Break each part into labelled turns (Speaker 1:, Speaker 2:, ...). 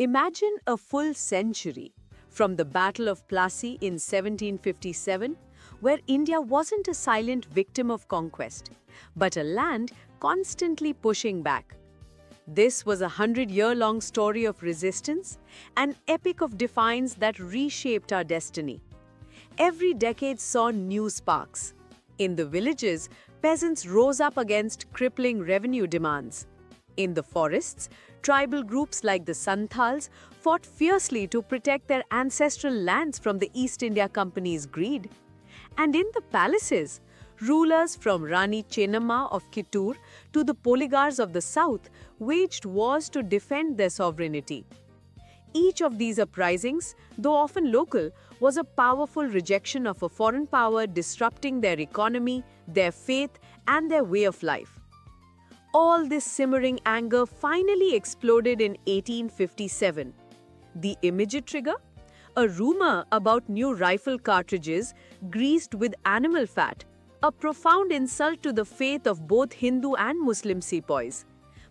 Speaker 1: Imagine a full century from the Battle of Plassey in 1757, where India wasn't a silent victim of conquest, but a land constantly pushing back. This was a 100-year-long story of resistance, an epic of defiance that reshaped our destiny. Every decade saw new sparks. In the villages, peasants rose up against crippling revenue demands. In the forests, tribal groups like the Santhals fought fiercely to protect their ancestral lands from the East India Company's greed. And in the palaces, rulers from Rani Chennamma of Kittur to the Polygars of the south waged wars to defend their sovereignty. Each of these uprisings, though often local, was a powerful rejection of a foreign power disrupting their economy, their faith, and their way of life. All this simmering anger finally exploded in 1857. The immediate trigger? A rumor about new rifle cartridges greased with animal fat, a profound insult to the faith of both Hindu and Muslim sepoys.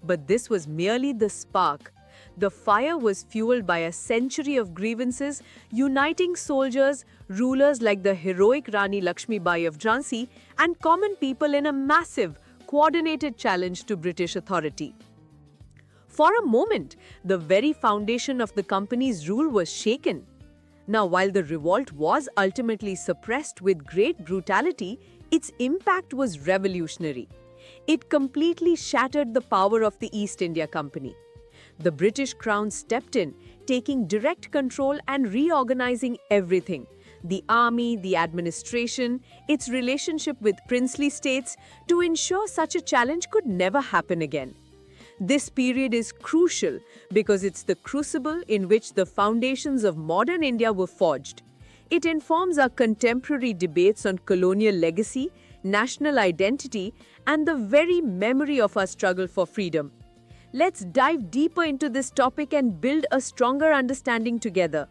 Speaker 1: But this was merely the spark. The fire was fueled by a century of grievances, uniting soldiers, rulers like the heroic Rani Lakshmibai of Jhansi, and common people in a massive, coordinated challenge to British authority. For a moment, the very foundation of the company's rule was shaken. Now, while the revolt was ultimately suppressed with great brutality, its impact was revolutionary. It completely shattered the power of the East India Company. The British Crown stepped in, taking direct control and reorganizing everything: the army, the administration, its relationship with princely states, to ensure such a challenge could never happen again. This period is crucial because it's the crucible in which the foundations of modern India were forged. It informs our contemporary debates on colonial legacy, national identity, and the very memory of our struggle for freedom. Let's dive deeper into this topic and build a stronger understanding together.